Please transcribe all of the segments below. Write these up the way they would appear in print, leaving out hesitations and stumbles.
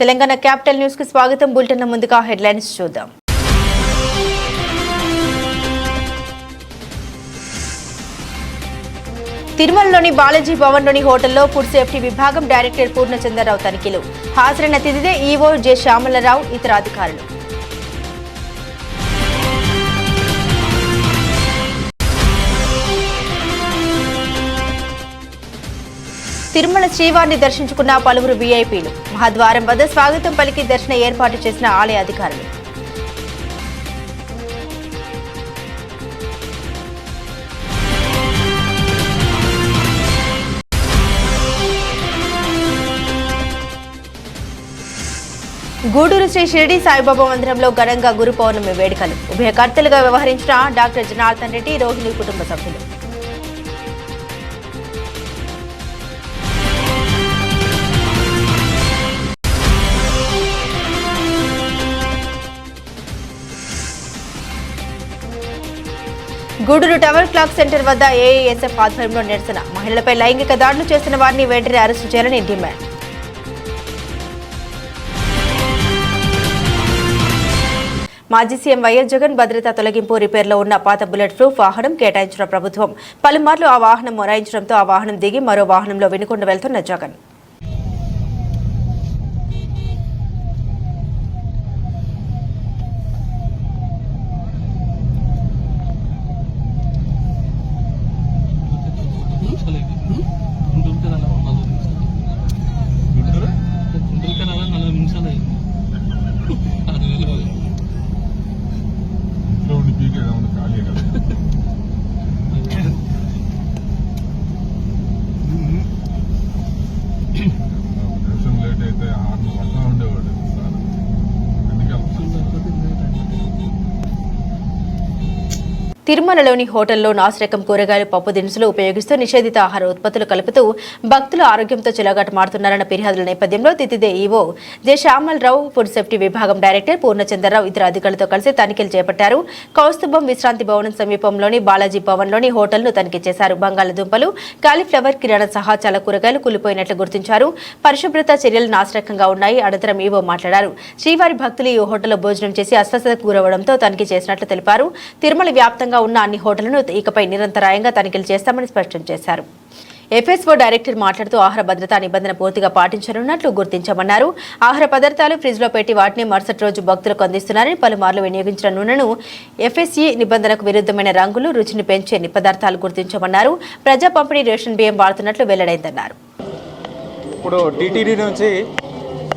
Telangana capital news కి స్వాగతం. Bulletin ముందుగా హెడ్లైన్స్ చూద్దాం. తిరుమలలోని బాలాజీ భవన్లోని హోటల్లో ఫుడ్ సేఫ్టీ విభాగం డైరెక్టర్ పూర్ణచంద్రరావు తనిఖీలు. హాజరైన అతిథిదే ఈవో జె శ్యామలరావు, ఇతర అధికారులు. తిరుమల శ్రీవారిని దర్శించుకున్న పలువురు వీఐపీలు. మహాద్వారం వద్ద స్వాగతం పలికి దర్శన ఏర్పాటు చేసిన ఆలయ అధికారులు. గూడూరు శ్రీ షిరిడి సాయిబాబా మందిరంలో ఘనంగా గురు పౌర్ణమి వేడుకలు. ఉభయకర్తలుగా వ్యవహరించిన డాక్టర్ జనార్దన్ రెడ్డి, రోహిణి కుటుంబ సభ్యులు. గూడూరు టవర్ క్లాక్ సెంటర్ వద్ద ఏఐఎస్ఎఫ్ ఆధ్వర్యంలో నిరసన. మహిళలపై లైంగిక దాడులు చేస్తున్న వారిని వెంటనే అరెస్టు చేయాలని డిమాండ్. మాజీ సీఎం వైఎస్ జగన్ భద్రతా తొలగింపు రిపేర్లో ఉన్న పాత బుల్లెట్ ప్రూఫ్ వాహనం కేటాయించిన ప్రభుత్వం. పలుమార్లు ఆ వాహనం మొరాయించడంతో ఆ వాహనం దిగి మరో వాహనంలో వినుకొండ వెళ్తున్న జగన్. తిరుమలలోని హోటల్లో నాసిరకం కూరగాయలు, పప్పు దినుసులు ఉపయోగిస్తూ నిషేధిత ఆహార ఉత్పత్తులు కలుపుతూ భక్తుల ఆరోగ్యంతో చెలగాటమాడుతున్నారన్న ఫిర్యాదుల నేపథ్యంలో తితిదే EO J Shyamala Rao, food safety విభాగం డైరెక్టర్ పూర్ణచంద్రరావు, ఇతర అధికారులతో కలిసి తనిఖీలు చేపట్టారు. కౌస్తుభం విశ్రాంతి భవనం సమీపంలోని బాలాజీ భవన్లోని హోటల్ను తనిఖీ చేశారు. బంగాళదుంపలు, కాలీఫ్లవర్, కిరాణా సహా చాలా కూరగాయలు కూలిపోయినట్లు గుర్తించారు. పరిశుభ్రత చర్యలు నాసిరకంగా ఉన్నాయి. అనంతరం ఈవో మాట్లాడారు. శ్రీవారి భక్తులు ఈ హోటల్లో భోజనం చేసి అస్వస్థతకు గురవడంతో తనిఖీ చేసినట్లు తెలిపారు. తిరుమల వ్యాప్తంగా ఉన్న అన్ని హోటళ్లను ఇకపై నిరంతరాయంగా తనిఖీలు చేస్తామని స్పష్టం చేశారు. ఎఫ్ఎస్ఓ డైరెక్టర్ మాట్లాడుతూ ఆహార భద్రతా నిబంధన పూర్తిగా పాటించనున్నట్లు గుర్తించామన్నారు. ఆహార పదార్థాలు ఫ్రిడ్జ్లో పెట్టి వాటిని మరుసటి రోజు భక్తులకు అందిస్తున్నారని, పలుమార్లు వినియోగించిన నూనెను, ఎఫ్ఎస్ఈ నిబంధనకు విరుద్ధమైన రంగులు, రుచిని పెంచే పదార్థాలు గుర్తించామన్నారు. ప్రజా పంపిణీ రేషన్ బియ్యం వాడుతున్నట్లు వెల్లడైందన్నారు. ఇప్పుడు టీటీడీ నుంచి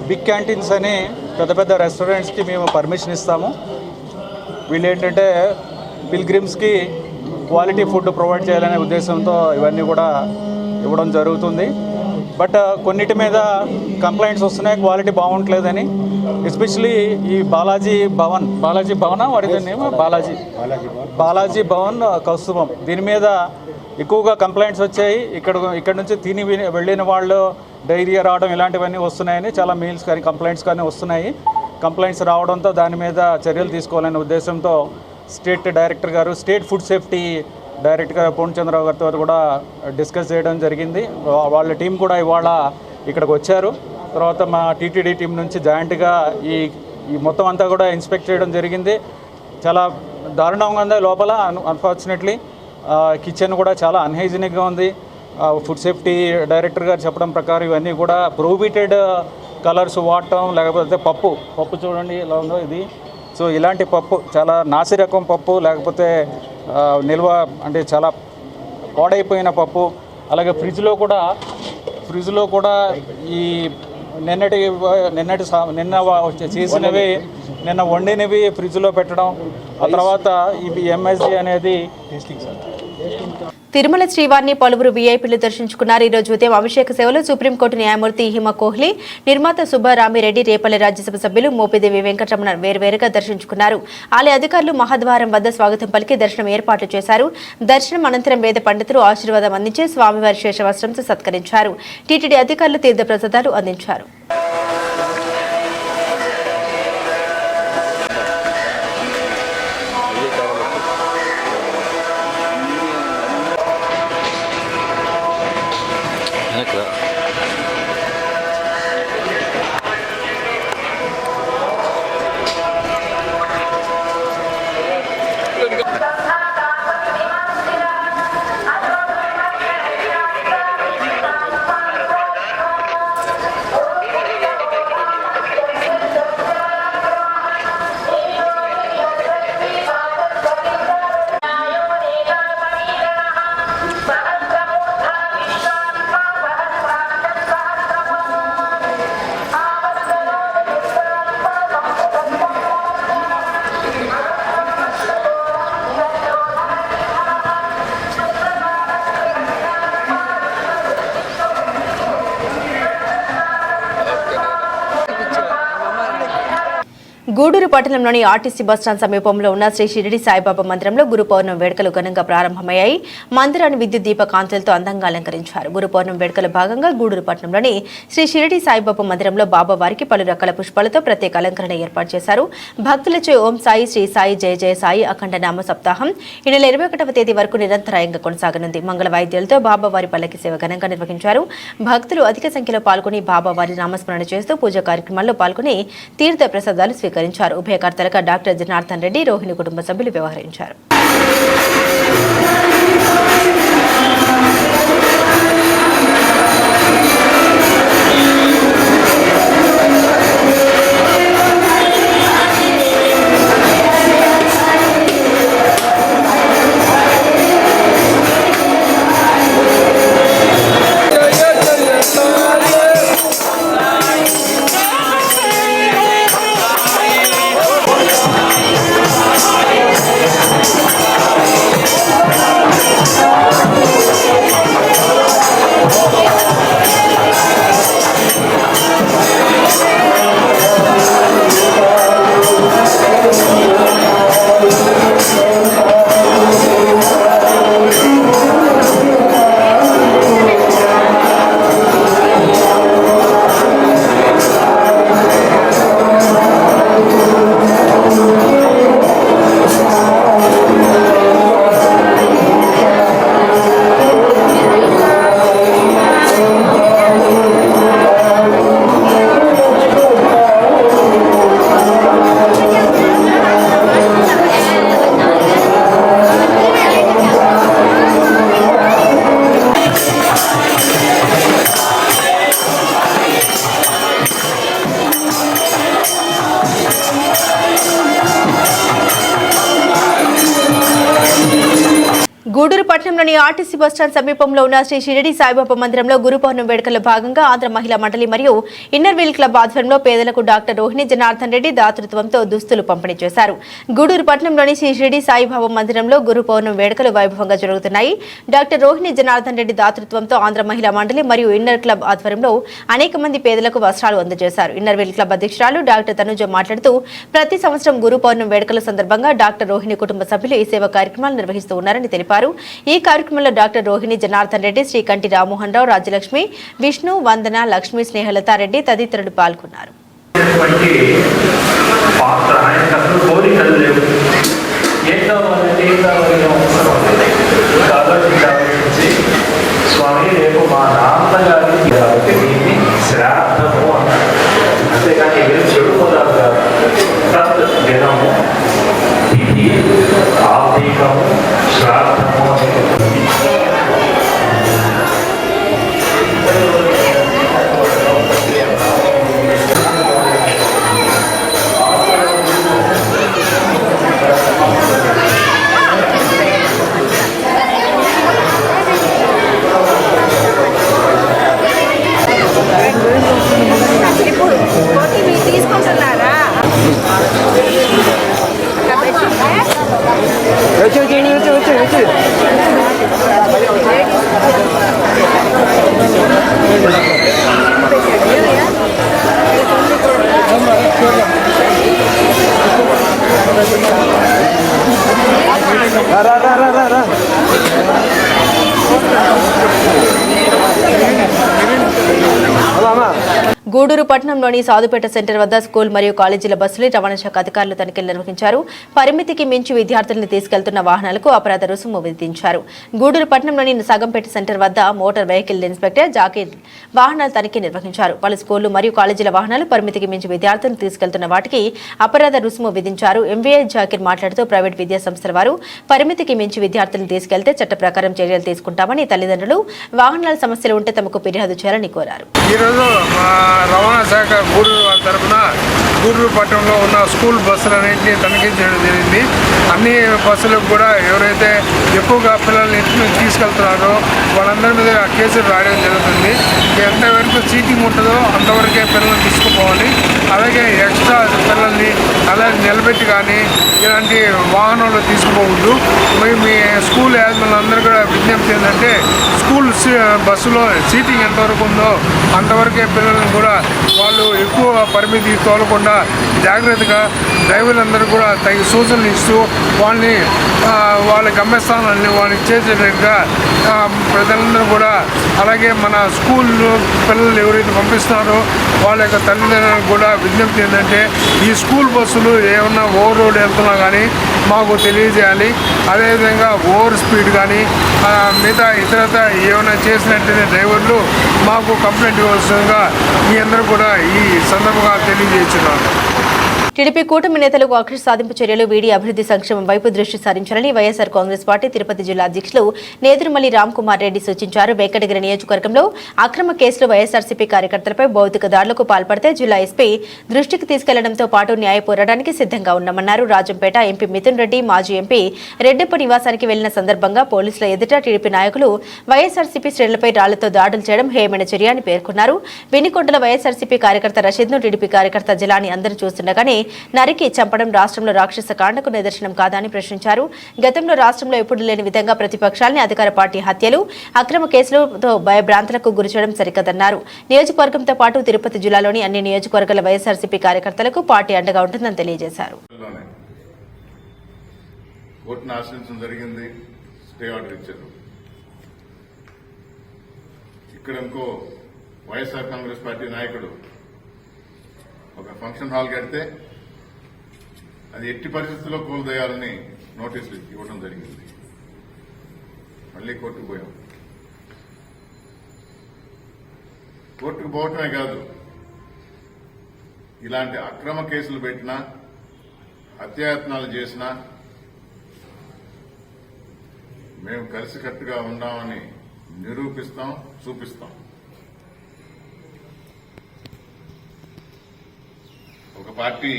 బిగ్ క్యాంటీన్స్ అని పెద్ద పెద్ద రెస్టారెంట్స్కి మేము పర్మిషన్ ఇస్తాము. వీళ్ళు ఏంటంటే పిల్గ్రిమ్స్కి క్వాలిటీ ఫుడ్ ప్రొవైడ్ చేయాలనే ఉద్దేశంతో ఇవన్నీ కూడా ఇవ్వడం జరుగుతుంది. బట్ కొన్నిటి మీద కంప్లైంట్స్ వస్తున్నాయి, క్వాలిటీ బాగుంటలేదని. ఎస్పెషలీ ఈ బాలాజీ భవన్ వాడితేనేమో బాలాజీ భవన్ కౌస్తుభం, దీని మీద ఎక్కువగా కంప్లైంట్స్ వచ్చాయి. ఇక్కడ నుంచి తిని వెళ్ళిన వాళ్ళు డైరియా రావడం ఇలాంటివన్నీ వస్తున్నాయని చాలా మెయిల్స్ కానీ కంప్లైంట్స్ కానీ వస్తున్నాయి. కంప్లైంట్స్ రావడంతో దాని మీద చర్యలు తీసుకోవాలనే ఉద్దేశంతో స్టేట్ డైరెక్టర్ గారు, స్టేట్ ఫుడ్ సేఫ్టీ డైరెక్టర్ గారు పూర్ణచంద్రరావు గారితో కూడా డిస్కస్ చేయడం జరిగింది. వాళ్ళ టీం కూడా ఇవాళ ఇక్కడికి వచ్చారు. తర్వాత మా టీటీడీ టీం నుంచి జాయింట్గా ఈ మొత్తం అంతా కూడా ఇన్స్పెక్ట్ చేయడం జరిగింది. చాలా దారుణంగా ఉంది లోపల. అన్ఫార్చునేట్లీ కిచెన్ కూడా చాలా అన్హైజీనిక్గా ఉంది. ఫుడ్ సేఫ్టీ డైరెక్టర్ గారు చెప్పడం ప్రకారం ఇవన్నీ కూడా ప్రొహిబిటెడ్ కలర్స్ వాడటం, లేకపోతే పప్పు చూడండి ఎలా ఉందో ఇది. సో ఇలాంటి పప్పు చాలా నాసిరకం పప్పు, లేకపోతే నిల్వ అంటే చాలా పాడైపోయిన పప్పు. అలాగే ఫ్రిడ్జ్లో కూడా ఈ నిన్న చేసినవి, నిన్న వండినవి ఫ్రిడ్జ్లో పెట్టడం. ఆ తర్వాత ఇవి ఎంఎస్జీ అనేది తిరుమల శ్రీవారిని పలువురు వీఐపీలు దర్శించుకున్నారు. ఈ రోజు ఉదయం అభిషేక సేవలు సుప్రీంకోర్టు న్యాయమూర్తి హిమ కోహ్లీ, నిర్మాత సుబ్బారామిరెడ్డి, రేపల్లి రాజ్యసభ సభ్యులు మోపిదేవి వెంకటరమణ వేర్వేరుగా దర్శించుకున్నారు. ఆలయ అధికారులు మహాద్వారం వద్ద స్వాగతం పలికి దర్శనం ఏర్పాట్లు చేశారు. దర్శనం అనంతరం వేద పండితులు ఆశీర్వాదం అందించి స్వామివారి శేషవస్త్రంతో సత్కరించారు. టీటీడీ అధికారులు తీర్థ ప్రసాదాలు అందించారు. గూడూరు పట్టణంలోని ఆర్టీసీ బస్టాండ్ సమీపంలో ఉన్న శ్రీ షిరిడి సాయిబాబా మందిరంలో గురు పౌర్ణమి వేడుకలు ఘనంగా ప్రారంభమయ్యాయి. మందిరాన్ని విద్యుత్ దీప కాంతులతో అందంగా అలంకరించారు. గురు పౌర్ణమి వేడుకల భాగంగా గూడూరు పట్టణంలోని శ్రీ షిరిడి సాయిబాబా మందిరంలో బాబా వారికి పలు రకాల పుష్పాలతో ప్రత్యేక అలంకరణ ఏర్పాటు చేశారు. భక్తులచే ఓం సాయి, శ్రీ సాయి, జయ జయ సాయి అఖండ నామ సప్తాహం ఈ నెల 21వ తేదీ వరకు నిరంతరాయంగా కొనసాగనుంది. మంగళ వాయిద్యాలతో బాబావారి పల్లకి సేవ ఘనంగా నిర్వహించారు. భక్తులు అధిక సంఖ్యలో పాల్గొని బాబావారి నామస్మరణ చేస్తూ పూజా కార్యక్రమాల్లో పాల్గొని తీర్థ ప్రసాదాలు స్వీకరించారు. ఉభయకర్తలుగా డాక్టర్ జనార్దన్ రెడ్డి, రోహిణి కుటుంబ సభ్యులు వ్యవహరించారు. గూడూరు పట్టణంలోని ఆర్టీసీ బస్టాండ్ సమీపంలో ఉన్న శ్రీ షిరిడి సాయిబాబా మందిరంలో గురు పౌర్ణమి వేడుకల భాగంగా ఆంధ్ర మహిళా మండలి మరియు ఇన్నర్ వీల్ క్లబ్ ఆధ్వర్యంలో పేదలకు డాక్టర్ రోహిణి జనార్దన్ రెడ్డి దాతృత్వంతో దుస్తులు పంపిణీ చేశారు. గూడూరు పట్టణంలోని శ్రీ షిరిడి సాయిబాబా మందిరంలో గురు పౌర్ణమి వేడుకలు వైభవంగా జరుగుతున్నాయి. డాక్టర్ రోహిణి జనార్దన్ రెడ్డి దాతృత్వంతో ఆంధ్ర మహిళా మండలి మరియు ఇన్నర్ క్లబ్ ఆధ్వర్యంలో అనేక మంది పేదలకు వస్త్రాలు అందజేశారు. ఇన్నర్ వీల్ క్లబ్ అధ్యక్షురాలు డాక్టర్ తనుజ మాట్లాడుతూ ప్రతి సంవత్సరం గురు పౌర్ణమి వేడుకల సందర్భంగా డాక్టర్ రోహిణి కుటుంబ సభ్యులు ఈ సేవా కార్యక్రమాలు నిర్వహిస్తూ ఉన్నారని తెలిపారు. ఈ కార్యక్రమంలో డాక్టర్ రోహిణి జనార్దన్ రెడ్డి, శ్రీకంఠి రామ్మోహన్ రావు, రాజ్యలక్ష్మి, విష్ణు, వందన, లక్ష్మి, స్నేహలతారెడ్డి తదితరులు పాల్గొన్నారు. గూడూరు పట్టణంలోని సాధుపేట సెంటర్ వద్ద స్కూల్ మరియు కాలేజీల బస్సులు రవాణా శాఖ అధికారులు తనిఖీలు నిర్వహించారు. పరిమితికి మించి విద్యార్థులను తీసుకెళ్తున్న వాహనాలకు అపరాధ రుసుము విధించారు. గూడూరు పట్టణంలోని సగంపేట సెంటర్ వద్ద మోటార్ వెహికల్ ఇన్స్పెక్టర్ జాకీర్ వాహనాల తనిఖీ నిర్వహించారు. పలు స్కూళ్లు మరియు కాలేజీల వాహనాలు పరిమితికి మించి విద్యార్థులను తీసుకెళ్తున్న వాటికి అపరాధ రుసుము విధించారు. ఎంవీఐ జాకీర్ మాట్లాడుతూ ప్రైవేట్ విద్యా సంస్థల వారు పరిమితికి మించి విద్యార్థులను తీసుకెళ్తే చట్ట ప్రకారం చర్యలు తీసుకుంటామని, తల్లిదండ్రులు వాహనాల సమస్యలు ఉంటే తమకు ఫిర్యాదు చేయాలని కోరారు. రవాణా శాఖ గూడూరు తరఫున గూడూరు పట్టణంలో ఉన్న స్కూల్ బస్సులన్నింటినీ తనిఖీ చేయడం జరిగింది. అన్ని బస్సులకు కూడా ఎవరైతే ఎక్కువగా పిల్లల్ని ఇంటి తీసుకెళ్తున్నారో వాళ్ళందరి మీద కేసులు రాయడం జరుగుతుంది. ఎంతవరకు చీటింగ్ ఉంటుందో అంతవరకే పిల్లల్ని తీసుకుపోవాలి. అలాగే ఎక్స్ట్రా పిల్లల్ని నిలబెట్టి కానీ ఇలాంటి వాహనంలో తీసుకుపోవద్దు. మీ స్కూల్ యాజమాన్యులందరూ కూడా విజ్ఞప్తి ఏంటంటే స్కూల్ బస్సులో సీటింగ్ ఎంతవరకు ఉందో అంతవరకే పిల్లలను కూడా వాళ్ళు ఎక్కువ పరిమితి తోలకుండా జాగ్రత్తగా డ్రైవర్లందరూ కూడా తగిన సూచనలు ఇస్తూ వాళ్ళ గమ్యస్థానాన్ని వాళ్ళకి చేసేటట్టుగా ప్రజలందరూ కూడా, అలాగే మన స్కూల్ పిల్లలు ఎవరైతే పంపిస్తున్నారో వాళ్ళ యొక్క తల్లిదండ్రులకు కూడా విజ్ఞప్తి ఏంటంటే ఈ స్కూల్ బస్సులు ఏమన్నా ఓవర్ రోడ్ వెళ్తున్నా కానీ మాకు తెలియజేయాలి. అదేవిధంగా ఓవర్ స్పీడ్ కానీ మిగతా ఇతరత ఏమైనా చేసినట్టయితే డ్రైవర్లు మాకు కంప్లైంట్ ఇవ్వాల్సిందిగా మీ అందరూ కూడా ఈ సందర్భంగా తెలియజేస్తున్నారు. టీడీపీ కూటమి నేతలకు అక్షర సాధింపు చర్యలు వీడి అభివృద్ధి సంక్షేమం వైపు దృష్టి సారించాలని వైఎస్ఆర్ కాంగ్రెస్ పార్టీ తిరుపతి జిల్లా అధ్యక్షులు నేదురుమల్లి రామ్కుమార్ రెడ్డి సూచించారు. వెంకటగిరి నియోజకవర్గంలో అక్రమ కేసులు వైఎస్ఆర్సీపీ కార్యకర్తలపై భౌతిక దాడులకు పాల్పడితే జిల్లా ఎస్పీ దృష్టికి తీసుకెళ్లడంతో పాటు న్యాయ పోరాటానికి సిద్ధంగా ఉన్నామన్నారు. రాజంపేట ఎంపీ మిథున్ రెడ్డి మాజీ ఎంపీ రెడ్డప్ప నివాసానికి వెళ్లిన సందర్భంగా పోలీసుల ఎదుట టీడీపీ నాయకులు వైఎస్ఆర్సీపీ శ్రేణులపై రాళ్లతో దాడులు చేయడం హేయమైన చర్య అని పేర్కొన్నారు. వినికొండల వైఎస్ఆర్సీపీ కార్యకర్త రషీద్ను టీడీపీ కార్యకర్త జిలాని అందరూ చూస్తుండగానే నరికి చంపడం రాష్ట్రంలో రాక్షస కాండకు నిదర్శనం కాదని ప్రశ్నించారు. గతంలో రాష్ట్రంలో ఎప్పుడు లేని విధంగా ప్రతిపక్షాలని అధికార పార్టీ హత్యలు, అక్రమ కేసులతో భయభ్రాంతులకు గురిచేయడం సరికదన్నారు. నియోజకవర్గంతో పాటు తిరుపతి జిల్లాలోని అన్ని నియోజకవర్గాల వైఎస్ఆర్సీపీ కార్యకర్తలకు పార్టీ అండగా ఉంటుందని తెలియజేశారు. ఇక్కడ ఇంకో వైఎస్ఆర్ కాంగ్రెస్ పార్టీ నాయకుడు ఒక ఫంక్షన్ హాల్ కడితే అది ఎట్టి పరిస్థితుల్లో కూలదోయాలని నోటీసులు ఇవ్వడం జరిగింది. మళ్లీ కోర్టుకు పోయాం. కోర్టుకు పోవటమే కాదు, ఇలాంటి అక్రమ కేసులు పెట్టినా, హత్యాయత్నాలు చేసినా మేము కలిసికట్టుగా ఉన్నామని నిరూపిస్తాం, చూపిస్తాం. ఒక పార్టీ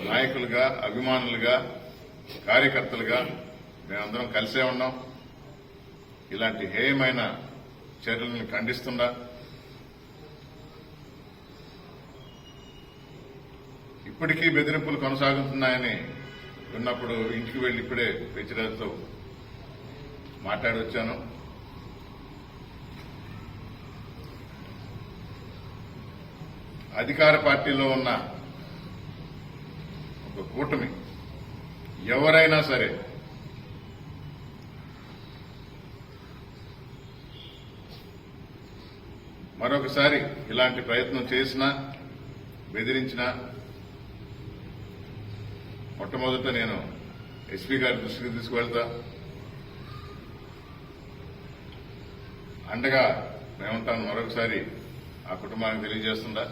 నాయకులుగా, అభిమానులుగా, కార్యకర్తలుగా మేమందరం కలిసే ఉన్నాం. ఇలాంటి హేయమైన చర్యలను ఖండిస్తున్నా ఇప్పటికీ బెదిరింపులు కొనసాగుతున్నాయని విన్నప్పుడు ఇంటికి వెళ్లి ఇప్పుడే పెంచిరాజుతో మాట్లాడి వచ్చాను. అధికార పార్టీలో ఉన్న ఒక కూటమి ఎవరైనా సరే మరొకసారి ఇలాంటి ప్రయత్నం చేసినా, బెదిరించినా మొట్టమొదట నేను ఎస్పీ గారి దృష్టికి తీసుకువెళ్తా. అండగా మేముంటాను మరొకసారి ఆ కుటుంబానికి తెలియజేస్తుందా.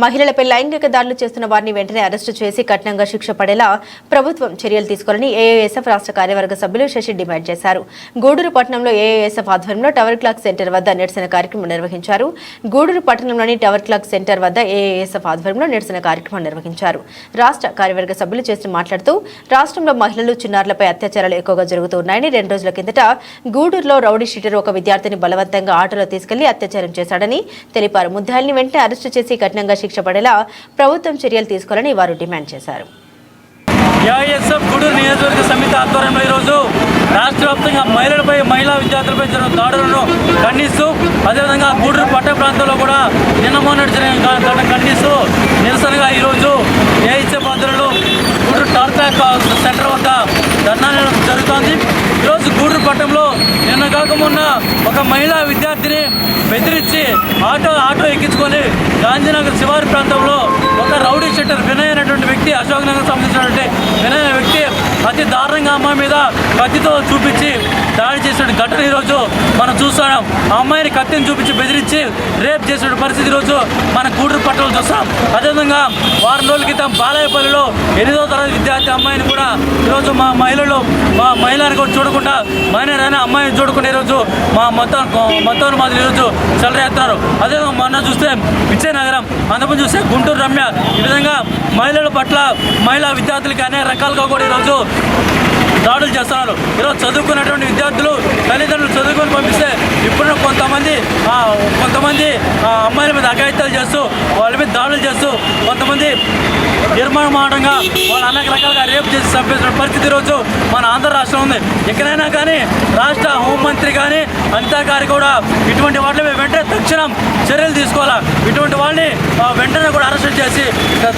మహిళలపై లైంగిక దాడులు చేస్తున్న వారిని వెంటనే అరెస్టు చేసి కఠినంగా శిక్ష పడేలా ప్రభుత్వం చర్యలు తీసుకోవాలని ఏఐఎస్ఎఫ్ రాష్ట్ర కార్యవర్గ సభ్యులు శశి డిమాండ్ చేశారు. గూడూరు పట్టణంలో ఏఐఎస్ఎఫ్ ఆధ్వర్యంలో టవర్ క్లాక్ సెంటర్ వద్ద నిరసన కార్యక్రమం నిర్వహించారు. గూడూరు పట్టణంలోని టవర్ క్లాక్ సెంటర్ వద్ద ఏఐఎస్ఎఫ్ ఆధ్వర్యంలో నిరసన కార్యక్రమం నిర్వహించారు. రాష్ట్ర కార్యవర్గ సభ్యులు చేస్తూ మాట్లాడుతూ రాష్ట్రంలో మహిళలు, చిన్నారులపై అత్యాచారాలు ఎక్కువగా జరుగుతున్నాయని, 2 రోజుల కిందట గూడూరులో రౌడీ షీటర్ ఒక విద్యార్థిని బలవంతంగా ఆటోలో తీసుకెళ్లి అత్యాచారం చేశాడని తెలిపారు. ముద్దాయిల్ని వెంటనే అరెస్టు చేసి కఠినంగా శిక్ష పడేలా ప్రభుత్వం చర్యలు తీసుకోవాలని వారు డిమాండ్ చేశారు. ఏఐఎస్ఎఫ్ గూడూరు నియోజకవర్గ సమితి ఆధ్వర్యంలో ఈరోజు రాష్ట్ర వ్యాప్తంగా మహిళా విద్యార్థులపై జరిగిన దాడులను ఖండిస్తూ, అదేవిధంగా గూడూరు పట్టణ ప్రాంతంలో కూడా నిన్న మొన్నటి జరిగిన ఖండిస్తూ నిరసనగా ఈరోజు ఏఐఎస్ఎఫ్ ఆధ్వర్యంలో గూడూరు టవర్ క్లాక్ సెంటర్ వద్ద ధర్నా జరుగుతోంది. ఈరోజు గూడూరు పట్టణంలో నిన్న కాకమున్న ఒక మహిళా విద్యార్థిని బెదిరించి ఆటో ఎక్కించుకొని గాంధీనగర్ శివారు ప్రాంతంలో ఒక రౌడీ షీటర్ వినయ్ అనేటువంటి వ్యక్తి, అశోక్ నగర్ సంబంధించినటువంటి వినయ్ అనే వ్యక్తి అతి దారుణంగా అమ్మాయి మీద కత్తితో చూపించి దాడి చేసిన ఘటన ఈరోజు మనం చూస్తున్నాం. ఆ అమ్మాయిని కత్తిని చూపించి బెదిరించి రేప్ చేసిన పరిస్థితి ఈరోజు మన గూడూరు పట్టణంలో చూస్తాం. అదేవిధంగా వారం రోజుల క్రితం బాలాయపల్లిలో 8వ తరగతి విద్యార్థి అమ్మాయిని కూడా ఈరోజు మా మహిళను కూడా చూడకుండా, మైనర్ అయినా అమ్మాయిని చూడకుండా ఈరోజు మా మొత్తం మాదిరి ఈరోజు చెలరేస్తున్నారు. అదేవిధంగా మొన్న చూస్తే విజయనగరం, అంతకుముందు చూస్తే గుంటూరు రమ్య, ఈ విధంగా మహిళల పట్ల, మహిళా విద్యార్థులకి అనేక రకాలుగా కూడా ఈరోజు దాడులు చేస్తున్నారు. ఈరోజు చదువుకున్నటువంటి విద్యార్థులు తల్లిదండ్రులు చదువుకొని పంపిస్తే ఇప్పుడు కొంతమంది అమ్మాయిల మీద అఘాయిత్యాలు చేస్తూ వాళ్ళ మీద దాడులు చేస్తూ కొంతమంది నిర్మాణంగా వాళ్ళు అనేక రకాలుగా రేపు చేసి చంపేసిన పరిస్థితి ఈరోజు మన ఆంధ్ర రాష్ట్రం ఉంది. ఎక్కడైనా కానీ రాష్ట్ర హోంమంత్రి కానీ అనితా గారు కూడా ఇటువంటి వాటిని వెంటనే తక్షణం చర్యలు తీసుకోవాలా. ఇటువంటి వాళ్ళని వెంటనే కూడా అరెస్ట్ చేసి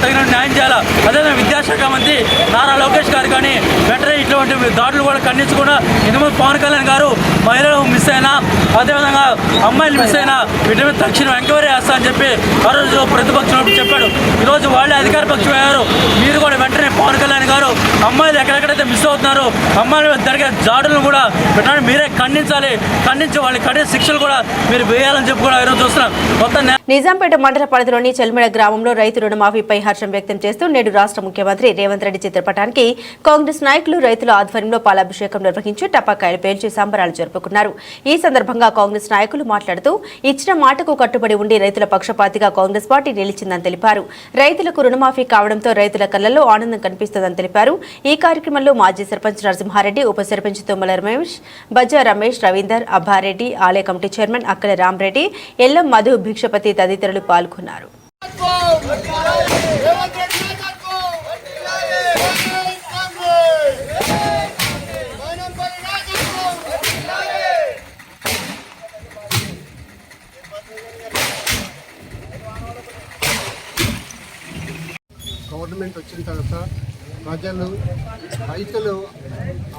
తగిన న్యాయం చేయాలా. అదేవిధంగా విద్యాశాఖ మంత్రి నారా లోకేష్ గారు కానీ వెంటనే ఇటువంటి దాడులు కూడా ఖండించకుండా ఇంతకుముందు పవన్ కళ్యాణ్ గారు మహిళలు మిస్ అయినా అదేవిధంగా అమ్మాయిలు మిస్ అయినా వీటి మీద తక్షణం ఎంక్వైరీ చేస్తా అని చెప్పి ఆ రోజు ప్రతిపక్షం చెప్పాడు. ఈరోజు వాళ్ళే అధికార పక్షం అయ్యారు. మీరు కూడా వెంటనే పవన్ కళ్యాణ్ గారు అమ్మాయిలు ఎక్కడెక్కడైతే మిస్ అవుతున్నారు అమ్మాయిల మీద జరిగే దాడులను కూడా వెంటనే మీరే ఖండించాలి. ఖండించి వాళ్ళకి కఠిన శిక్షలు కూడా మీరు వేయాలని చెప్పి కూడా ఈరోజు చూస్తున్నాం. మొత్తం నిజాంపేట మండల పరిధిలోని చెల్మెడ గ్రామంలో రైతు రుణమాఫీపై హర్షం వ్యక్తం చేస్తూ నేడు రాష్ట్ర ముఖ్యమంత్రి రేవంత్ రెడ్డి చిత్రపటానికి కాంగ్రెస్ నాయకులు రైతుల ఆధ్వర్యంలో పాలాభిషేకం నిర్వహించి టపాకాయలు పేల్చి సంబరాలు జరుపుకున్నారు. ఈ సందర్భంగా కాంగ్రెస్ నాయకులు మాట్లాడుతూ ఇచ్చిన మాటకు కట్టుబడి ఉండి రైతుల పక్షపాతిగా కాంగ్రెస్ పార్టీ నిలిచిందని తెలిపారు. రైతులకు రుణమాఫీ కావడంతో రైతుల కళ్లలో ఆనందం కనిపిస్తుందని తెలిపారు. ఈ కార్యక్రమంలో మాజీ సర్పంచ్ నరసింహారెడ్డి, ఉప సర్పంచ్ తుమ్మల రమేష్, బజ్జా రమేష్, రవీందర్, అబ్బారెడ్డి, ఆలయ కమిటీ చైర్మన్ అక్కల రామరెడ్డి, ఎల్లం మధు, భిక్షపతి తదితరులు పాల్గొన్నారు. గవర్నమెంట్ వచ్చిన తర్వాత ప్రజలు రైతులు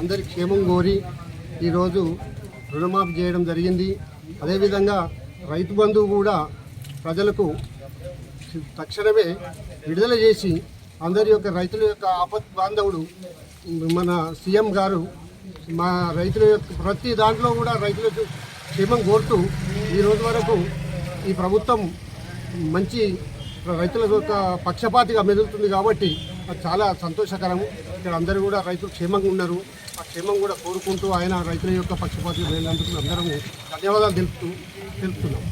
అందరి క్షేమం కోరి ఈరోజు రుణమాఫీ చేయడం జరిగింది. అదేవిధంగా రైతు బంధువు కూడా ప్రజలకు తక్షణమే విడుదల చేసి అందరి యొక్క రైతుల యొక్క ఆపత్ బాంధవుడు మన సీఎం గారు మా రైతుల యొక్క ప్రతి దాంట్లో కూడా రైతులకు క్షేమం కోరుతూ ఈరోజు వరకు ఈ ప్రభుత్వం మంచి రైతుల యొక్క పక్షపాతిగా మెదులుతుంది కాబట్టి అది చాలా సంతోషకరము. ఇక్కడ అందరూ కూడా రైతులు క్షేమంగా ఉన్నారు. ఆ క్షేమం కూడా కోరుకుంటూ ఆయన రైతుల యొక్క పక్షపాతిగా మెదిలినందుకు అందరము ధన్యవాదాలు తెలుపుతున్నాం.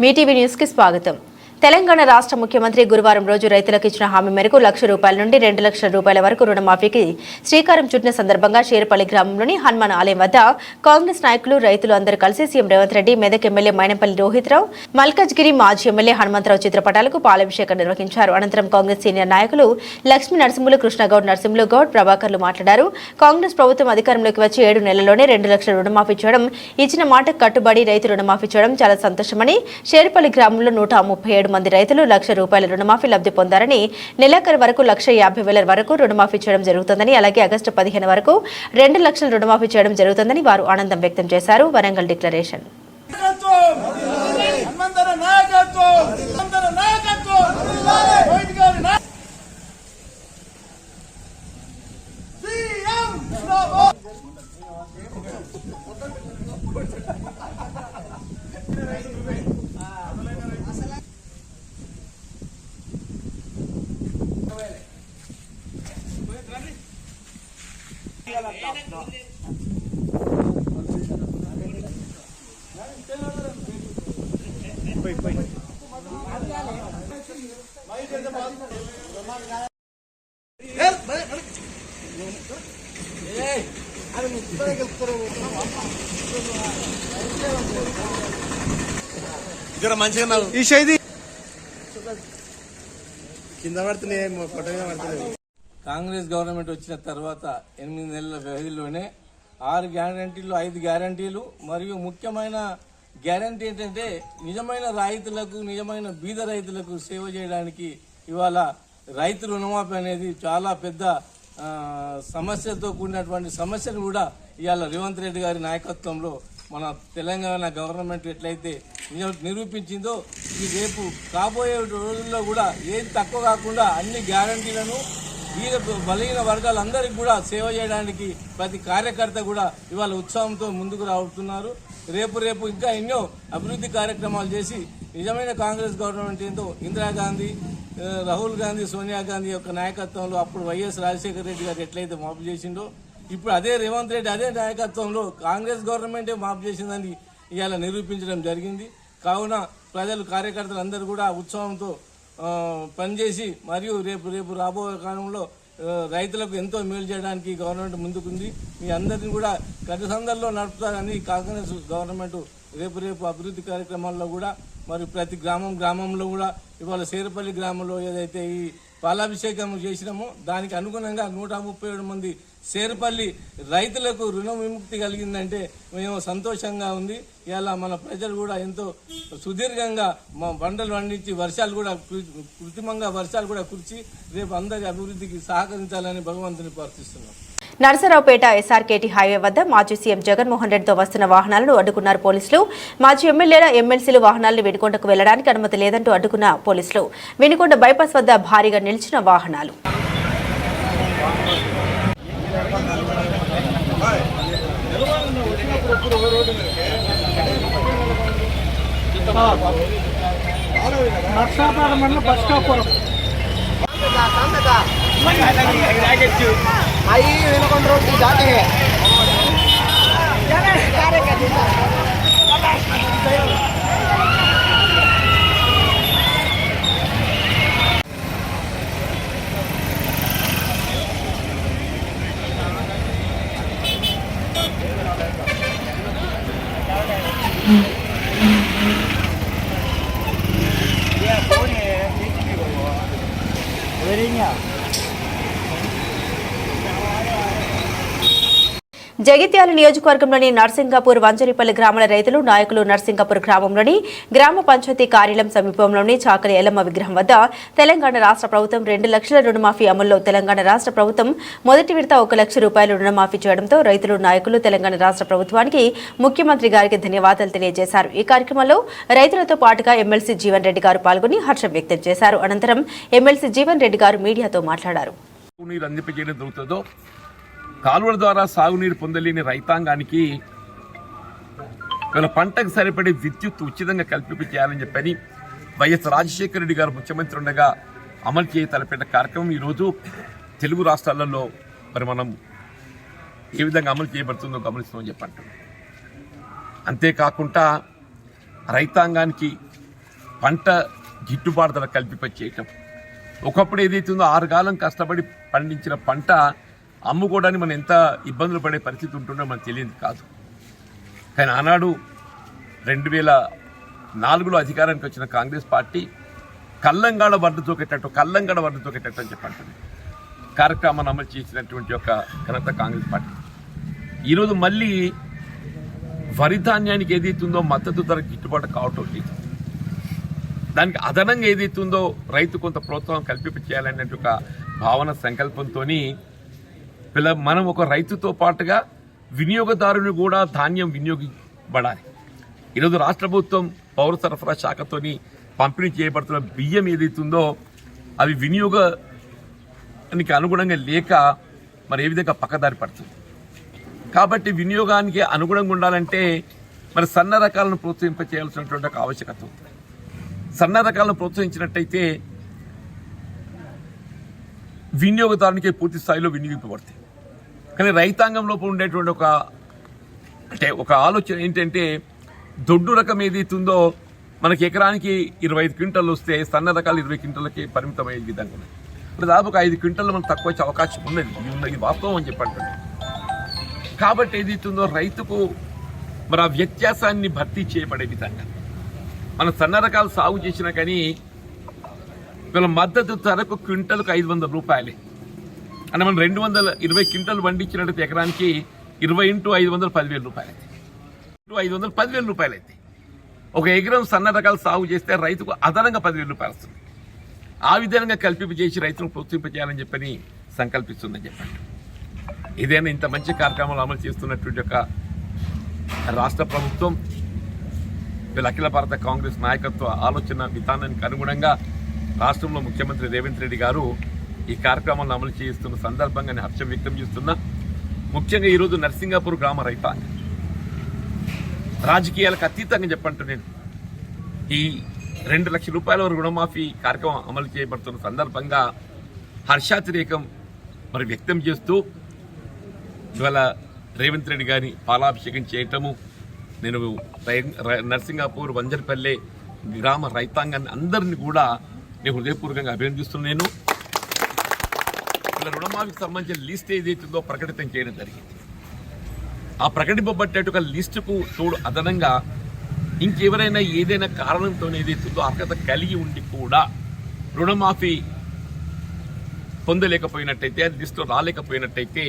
మీ టీవీ న్యూస్కి స్వాగతం. తెలంగాణ రాష్ట్ర ముఖ్యమంత్రి గురువారం రోజు రైతులకు ఇచ్చిన హామీ మేరకు ₹1,00,000 నుండి ₹2,00,000 వరకు రుణమాఫీకి శ్రీకారం చుట్టిన సందర్భంగా షేర్పల్లి గ్రామంలోని హనుమాన్ ఆలయం వద్ద కాంగ్రెస్ నాయకులు, రైతులు అందరూ కలిసి సీఎం రేవంత్ రెడ్డి, మెదక్ ఎమ్మెల్యే మైనంపల్లి రోహిత్రావు, మల్కజ్గిరి మాజీ ఎమ్మెల్యే హనుమంతరావు చిత్రపటాలకు పాలాభిషేకం నిర్వహించారు. అనంతరం కాంగ్రెస్ సీనియర్ నాయకులు లక్ష్మీ నరసింహులు, కృష్ణగౌడ్, నరసింహులు గౌడ్, ప్రభాకర్లు మాట్లాడారు. కాంగ్రెస్ ప్రభుత్వం అధికారంలోకి వచ్చి 7 నెలల్లోనే ₹2,00,000 రుణమాఫీ చేయడం, ఇచ్చిన మాటకు కట్టుబడి రైతు రుణమాఫీ చేయడం చాలా సంతోషమని, షేర్పల్లి గ్రామంలో 137 మంది రైతులు ₹1,00,000 రుణమాఫీ లబ్ధి పొందారని, నెలాఖరు వరకు ₹1,50,000 వరకు రుణమాఫీ చేయడం జరుగుతుందని, అలాగే ఆగస్టు 15 వరకు ₹2,00,000 రుణమాఫీ చేయడం జరుగుతుందని వారు ఆనందం వ్యక్తం చేశారు. వరంగల్ డిక్లరేషన్. కాంగ్రెస్ గవర్నమెంట్ వచ్చిన తర్వాత 8 నెలల వ్యవధిలోనే 6 గ్యారంటీలు, 5 గ్యారంటీలు మరియు ముఖ్యమైన గ్యారంటీ ఏంటంటే నిజమైన రైతులకు, నిజమైన బీద రైతులకు సేవ చేయడానికి ఇవాళ రైతు రుణమాఫీ అనేది చాలా పెద్ద సమస్యతో కూడినటువంటి సమస్యను కూడా ఇవాళ రేవంత్ రెడ్డి గారి నాయకత్వంలో మన తెలంగాణ గవర్నమెంట్ ఎట్లయితే నిరూపించిందో ఈ రేపు కాబోయే రోజుల్లో కూడా ఏది తక్కువ కాకుండా అన్ని గ్యారంటీలను బలహీన వర్గాలందరికీ కూడా సేవ చేయడానికి ప్రతి కార్యకర్త కూడా ఇవాళ ఉత్సాహంతో ముందుకు రావుతున్నారు. రేపు ఇంకా ఎన్నో అభివృద్ధి కార్యక్రమాలు చేసి నిజమైన కాంగ్రెస్ గవర్నమెంట్ ఏందో ఇందిరాగాంధీ, రాహుల్ గాంధీ, సోనియా గాంధీ యొక్క నాయకత్వంలో అప్పుడు వైఎస్ రాజశేఖర రెడ్డి గారు ఎట్లయితే మాఫీ చేసిండో ఇప్పుడు అదే రేవంత్ రెడ్డి అదే నాయకత్వంలో కాంగ్రెస్ గవర్నమెంటే మాఫీ చేసిందని ఇవాళ నిరూపించడం జరిగింది. కావున ప్రజలు, కార్యకర్తలు అందరూ కూడా ఉత్సాహంతో పనిచేసి మరియు రేపు రాబోయే కాలంలో రైతులకు ఎంతో మేలు చేయడానికి గవర్నమెంట్ ముందుకుంది. మీ అందరినీ కూడా గత సందర్భంలో నడుపుతారని కాంగ్రెస్ గవర్నమెంట్ రేపు అభివృద్ధి కార్యక్రమాల్లో కూడా మరి ప్రతి గ్రామంలో కూడా ఇవాళ సేరపల్లి గ్రామంలో ఏదైతే ఈ పాలాభిషేకం చేసినామో దానికి అనుగుణంగా 137 మంది సేరపల్లి రైతులకు రుణ విముక్తి కలిగిందంటే మేము సంతోషంగా ఉంది. ఇలా మన ప్రజలు కూడా ఎంతో సుదీర్ఘంగా పంటలు పండించి వర్షాలు కూడా కృత్రిమంగా వర్షాలు కూడా కురిచి రేపు అందరి అభివృద్ధికి సహకరించాలని భగవంతుని ప్రార్థిస్తున్నాం. నరసరావుపేట ఎస్ఆర్కేటీ హైవే వద్ద మాజీ సీఎం జగన్మోహన్ రెడ్డితో వస్తున్న వాహనాలను అడ్డుకున్నారు పోలీసులు. మాజీ ఎమ్మెల్యేల ఎమ్మెల్సీలు వాహనాలను వినుకొండకు వెళ్లడానికి అనుమతి లేదంటూ అడ్డుకున్న పోలీసులు. వినుకొండ బైపాస్ వద్ద భారీగా నిలిచిన వాహనాలు. आई विनोकंड रोड से जाते हैं జగిత్యాల నియోజకవర్గంలోని నర్సింగాపూర్ వంజరిపల్లి గ్రామాల రైతులు నాయకులు నర్సింగాపూర్ గ్రామంలోని గ్రామ పంచాయతీ కార్యాలయం సమీపంలోని చాకలి ఎల్లమ్మ విగ్రహం వద్ద తెలంగాణ రాష్ట్ర ప్రభుత్వం 2 లక్షల రుణమాఫీ అమల్లో తెలంగాణ రాష్ట్ర ప్రభుత్వం మొదటి విడత 1 లక్ష రూపాయలు రుణమాఫీ చేయడంతో రైతులు నాయకులు తెలంగాణ రాష్ట్ర ప్రభుత్వానికి ముఖ్యమంత్రి గారికి ధన్యవాదాలు తెలియజేశారు. ఈ కార్యక్రమంలో రైతులతో పాటుగా ఎమ్మెల్సీ జీవన్ రెడ్డి గారు పాల్గొని హర్షం వ్యక్తం చేశారు. అనంతరం ఎమ్మెల్సీ జీవన్ రెడ్డి గారు మీడియాతో మాట్లాడారు. కాలువల ద్వారా సాగునీరు పొందలేని రైతాంగానికి వీళ్ళ పంటకు సరిపడే విద్యుత్ ఉచితంగా కల్పించాలని చెప్పని వైఎస్ రాజశేఖర రెడ్డి గారు ముఖ్యమంత్రి ఉండగా అమలు తలపెట్టిన కార్యక్రమం ఈరోజు తెలుగు రాష్ట్రాలలో మరి మనం ఏ విధంగా అమలు చేయబడుతుందో గమనిస్తామని చెప్పంటున్నాం. అంతేకాకుండా రైతాంగానికి పంట గిట్టుబాటు ధర కల్పించడం, ఒకప్పుడు ఏదైతుందో 6 కాలం కష్టపడి పండించిన పంట అమ్ముకోవడానికి మనం ఎంత ఇబ్బందులు పడే పరిస్థితి ఉంటుందో మనకు తెలియదు కాదు. కానీ ఆనాడు 2004లో అధికారానికి వచ్చిన కాంగ్రెస్ పార్టీ కల్లంగాడ వడ్డు తోకేటట్టు అని చెప్పంటుంది కార్యక్రమాన్ని అమలు చేసినటువంటి ఒక ఘనత కాంగ్రెస్ పార్టీ. ఈరోజు మళ్ళీ వరి ధాన్యానికి ఏదైతుందో మద్దతు ధర గిట్టుబాటు కావటం లేదు. దానికి అదనంగా ఏదైతుందో రైతు కొంత ప్రోత్సాహం కల్పించాలనే ఒక భావన సంకల్పంతో మనం ఒక రైతుతో పాటుగా వినియోగదారుని కూడా ధాన్యం వినియోగించబడాలి. ఈరోజు రాష్ట్ర ప్రభుత్వం పౌర సరఫరా శాఖతోని పంపిణీ చేయబడుతున్న బియ్యం ఏదైతుందో అవి వినియోగానికి అనుగుణంగా లేక మరి ఏ విధంగా పక్కదారి పడుతుంది. కాబట్టి వినియోగానికి అనుగుణంగా ఉండాలంటే మరి సన్న రకాలను ప్రోత్సహింపచేయాల్సినటువంటి ఒక ఆవశ్యకత ఉంది. సన్న రకాలను ప్రోత్సహించినట్టయితే వినియోగదారునికి పూర్తి స్థాయిలో వినియోగింపబడతాయి. కానీ రైతాంగం లోపల ఉండేటువంటి ఒక ఆలోచన ఏంటంటే దొడ్డు రకం ఏదైతుందో మనకి ఎకరానికి 25 క్వింటల్ వస్తే సన్న రకాలు 20 క్వింటల్కి పరిమితమయ్యే విధంగా ఉన్నాయి. దాదాపు 5 క్వింటల్ మనకు తక్కువ వచ్చే అవకాశం ఉన్నది. ఇది వాస్తవం అని చెప్పంటున్నాను. కాబట్టి ఏదైతుందో రైతుకు మరి ఆ వ్యత్యాసాన్ని భర్తీ చేయబడే విధంగా మన సన్న రకాలు సాగు చేసినా కానీ వీళ్ళ మద్దతు ధరకు క్వింటల్కు 500 రూపాయలే. అంటే మనం 220 క్వింటల్ పండించినట్టు ఎకరానికి 20 × 500 10,000 రూపాయలు అయితే 500 10,000 రూపాయలు అయితే ఒక ఎకరం సన్న రకాలు సాగు చేస్తే రైతుకు అదనంగా 10,000 రూపాయలు వస్తుంది. ఆ విధంగా కల్పింపజేసి రైతులను ప్రోత్సహింపజేయాలని చెప్పని సంకల్పిస్తుందని చెప్పండి. ఏదైనా ఇంత మంచి కార్యక్రమాలు అమలు చేస్తున్నటువంటి ఒక రాష్ట్ర ప్రభుత్వం వీళ్ళ అఖిల భారత కాంగ్రెస్ నాయకత్వ ఆలోచన విధానానికి అనుగుణంగా రాష్ట్రంలో ముఖ్యమంత్రి రేవంత్ రెడ్డి గారు ఈ కార్యక్రమాలను అమలు చేస్తున్న సందర్భంగా నేను హర్షం వ్యక్తం చేస్తున్నా. ముఖ్యంగా ఈరోజు నర్సింగాపూర్ గ్రామ రైతాంగం రాజకీయాలకు అతీతంగా చెప్పంటూ నేను ఈ 2 లక్షల రూపాయల వరకు రుణమాఫీ కార్యక్రమం అమలు చేయబడుతున్న సందర్భంగా హర్షాతిరేకం మరి వ్యక్తం చేస్తూ ఇవాళ రేవంత్ రెడ్డి గారిని పాలాభిషేకం చేయటము నేను నర్సింగాపూర్ వంజర్పల్లె గ్రామ రైతాంగాన్ని అందరినీ కూడా నేను హృదయపూర్వకంగా అభినందిస్తున్నాను. ఇలా రుణమాఫీకి సంబంధించిన లిస్ట్ ఏదైతుందో ప్రకటితం చేయడం జరిగింది. ఆ ప్రకటింపబడ్డట్టు ఒక లిస్టుకు తోడు అదనంగా ఇంకెవరైనా ఏదైనా కారణంతో ఏదైతుందో అర్హత కలిగి ఉండి కూడా రుణమాఫీ పొందలేకపోయినట్టయితే, అది లిస్టులో రాలేకపోయినట్టయితే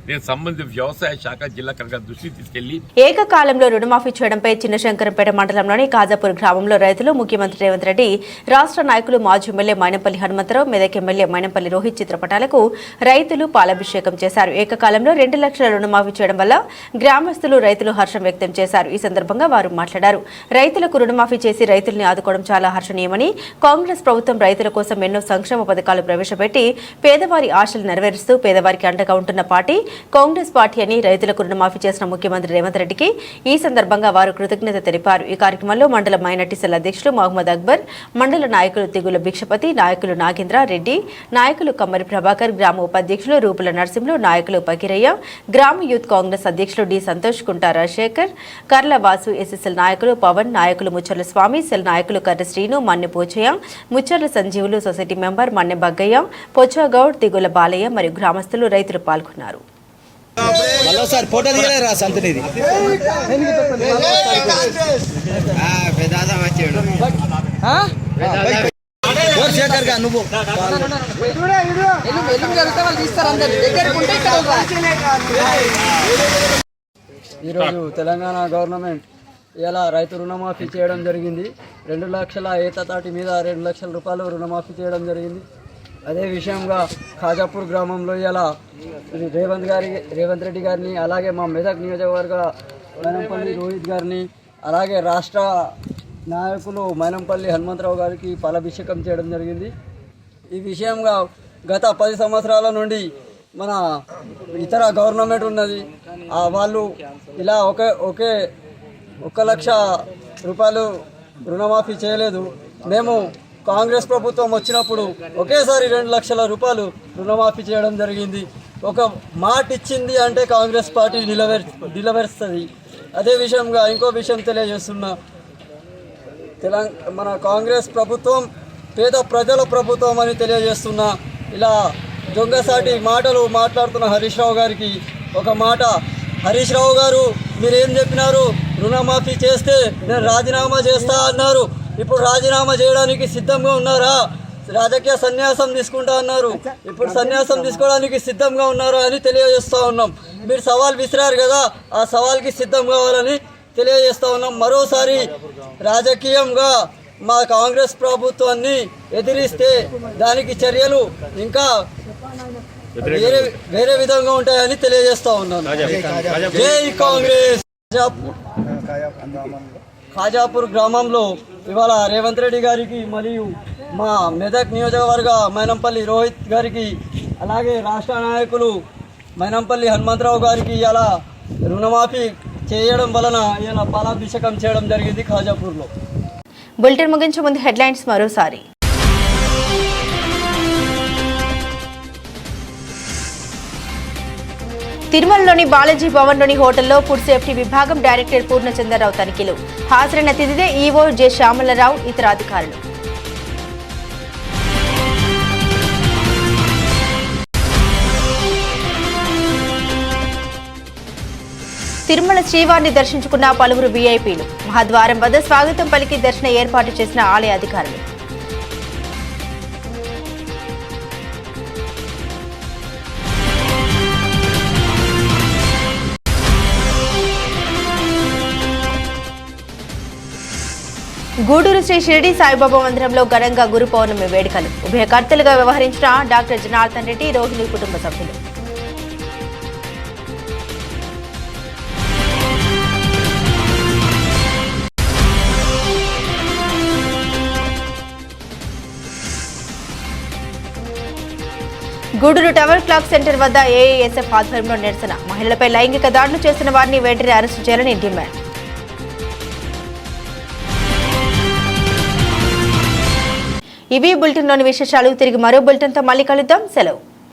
నేను సంబంధిత వ్యవసాయ శాఖ జిల్లా కలెక్టర్ దృష్టికి తీసుకెళ్లి ఏకకాలంలో రుణమాఫీ చేయడంపై చిన్నశంకరంపేట మండలంలోని కాజాపూర్ గ్రామంలో రైతులు ముఖ్యమంత్రి రేవంత్ రెడ్డి, రాష్ట్ర నాయకులు, మాజీ ఎమ్మెల్యే మైనంపల్లి హనుమంతరావు, మెదక్ ఎమ్మెల్యే మైనంపల్లి రోహిత్ చిత్రపటాలకు రైతులు పాలాభిషేకం చేశారు. ఏకకాలంలో 2 లక్షల రుణమాఫీ చేయడం వల్ల గ్రామస్తులు, రైతులు హర్షం వ్యక్తం చేశారు. ఈ సందర్భంగా వారు మాట్లాడారు. రైతులకు రుణమాఫీ చేసి రైతుల్ని ఆదుకోవడం చాలా హర్షణీయమని, కాంగ్రెస్ ప్రభుత్వం రైతుల కోసం ఎన్నో సంక్షేమ పథకాలు ప్రవేశపెట్టి పేదవారి ఆశలు నెరవేరుస్తూ పేదవారికి అండగా ఉంటున్న పార్టీ కాంగ్రెస్ పార్టీ అని రైతులకు రుణమాఫీ చేసిన ముఖ్యమంత్రి రేవంత్ రెడ్డికి ఈ సందర్భంగా వారు కృతజ్ఞత తెలిపారు. ఈ కార్యక్రమంలో మండల మైనార్టీ సెల్ అధ్యక్షులు మహమ్మద్ అక్బర్, మండల నాయకులు తిగుల భిక్షపతి, నాయకులు నాగేంద్ర రెడ్డి, నాయకులు కమ్మరి ప్రభాకర్, గ్రామ ఉపాధ్యక్షులు రూపుల నరసింహులు, నాయకులు పకిరయ్య, గ్రామ యూత్ కాంగ్రెస్ అధ్యక్షులు డి సంతోష్, కుంటా రాజశేఖర్, కర్ల వాసు, ఎస్ఎస్ఎల్ నాయకులు పవన్, నాయకులు ముచ్చర్ల స్వామి, సెల్ నాయకులు కర్ర శ్రీను, మన్నె పోచయ్య, ముచ్చర్ల సంజీవులు, సొసైటీ మెంబర్ మన్నె బగ్గయ్య, పొచ్చగౌడ్, తిగుల బాలయ్య మరియు గ్రామస్తులు, రైతులు పాల్గొన్నారు. సార్ ఫోటో దిగలేరా సంతనిది నువ్వు ఈరోజు తెలంగాణ గవర్నమెంట్ ఇలా రైతు రుణమాఫీ చేయడం జరిగింది. 2 లక్షల ఏతతాటి మీద 2 లక్షల రూపాయలు రుణమాఫీ చేయడం జరిగింది. అదే విషయంగా ఖాజాపూర్ గ్రామంలో ఇలా రేవంత్ రెడ్డి గారిని, అలాగే మా మెదక్ నియోజకవర్గ మైనంపల్లి రోహిత్ గారిని, అలాగే రాష్ట్ర నాయకులు మైనంపల్లి హనుమంతరావు గారికి పాలాభిషేకం చేయడం జరిగింది. ఈ విషయంగా గత 10 సంవత్సరాల నుండి మన ఇతర గవర్నమెంట్ ఉన్నది, వాళ్ళు ఇలా ఒకే 1 లక్ష రూపాయలు రుణమాఫీ చేయలేదు. మేము కాంగ్రెస్ ప్రభుత్వం వచ్చినప్పుడు ఒకేసారి 2 లక్షల రూపాయలు రుణమాఫీ చేయడం జరిగింది. ఒక మాట ఇచ్చింది అంటే కాంగ్రెస్ పార్టీ నిలవేరుస్తుంది. అదే విషయంగా ఇంకో విషయం తెలియజేస్తున్నా, మన కాంగ్రెస్ ప్రభుత్వం పేద ప్రజల ప్రభుత్వం అని తెలియజేస్తున్నా. ఇలా దొంగసాటి మాటలు మాట్లాడుతున్న హరీష్ రావు గారికి ఒక మాట, హరీష్ రావు గారు మీరేం చెప్పినారు, రుణమాఫీ చేస్తే నేను రాజీనామా చేస్తా అన్నారు. ఇప్పుడు రాజీనామా చేయడానికి సిద్ధంగా ఉన్నారా? రాజకీయ సన్యాసం తీసుకుంటా అన్నారు, ఇప్పుడు సన్యాసం తీసుకోవడానికి సిద్ధంగా ఉన్నారా అని తెలియజేస్తూ ఉన్నాం. మీరు సవాల్ విసిరారు కదా, ఆ సవాల్కి సిద్ధం కావాలని తెలియజేస్తూ ఉన్నాం. మరోసారి రాజకీయంగా మా కాంగ్రెస్ ప్రభుత్వాన్ని ఎదిరిస్తే దానికి చర్యలు ఇంకా వేరే విధంగా ఉంటాయని తెలియజేస్తూ ఉన్నాను. జై కాంగ్రెస్. ఖాజాపూర్ గ్రామంలో ఇవాళ రేవంత్ రెడ్డి గారికి మరియు మా మెదక్ నియోజకవర్గ మైనంపల్లి రోహిత్ గారికి, అలాగే రాష్ట్ర నాయకులు మైనంపల్లి హనుమంతరావు గారికి ఇలా రుణమాఫీ చేయడం వలన ఇలా పాలాభిషేకం చేయడం జరిగింది ఖాజాపూర్లో. బులెటిన్ ముగించే ముందు హెడ్లైన్స్ మరోసారి. తిరుమలలోని బాలాజీ భవన్లోని హోటల్లో ఫుడ్ సేఫ్టీ విభాగం డైరెక్టర్ పూర్ణచంద్రరావు తనిఖీలు. హాజరైన అతిథిదే ఈవో జె శ్యామలరావు, ఇతర అధికారులు. తిరుమల శ్రీవారిని దర్శించుకున్న పలువురు వీఐపీలు. మహాద్వారం వద్ద స్వాగతం పలికి దర్శన ఏర్పాటు చేసిన ఆలయ అధికారులు. గూడూరు శ్రీ షిరిడి సాయిబాబా మందిరంలో ఘనంగా గురు పౌర్ణమి వేడుకలు. ఉభయకర్తలుగా వ్యవహరించిన డాక్టర్ జనార్దన్ రెడ్డి, రోహిణి కుటుంబ సభ్యులు. గూడూరు టవర్ క్లాక్ సెంటర్ వద్ద ఏఐఎస్ఎఫ్ ఆధ్వర్యంలో నిరసన. మహిళలపై లైంగిక దాడులు చేస్తున్న వారిని వెంటనే అరెస్టు చేయాలని డిమాండ్. ఇవి బులెటిన్లోని విశేషాలు. తిరిగి మరో బులెటిన్తో మళ్ళీ కలుద్దాం. సెలవు.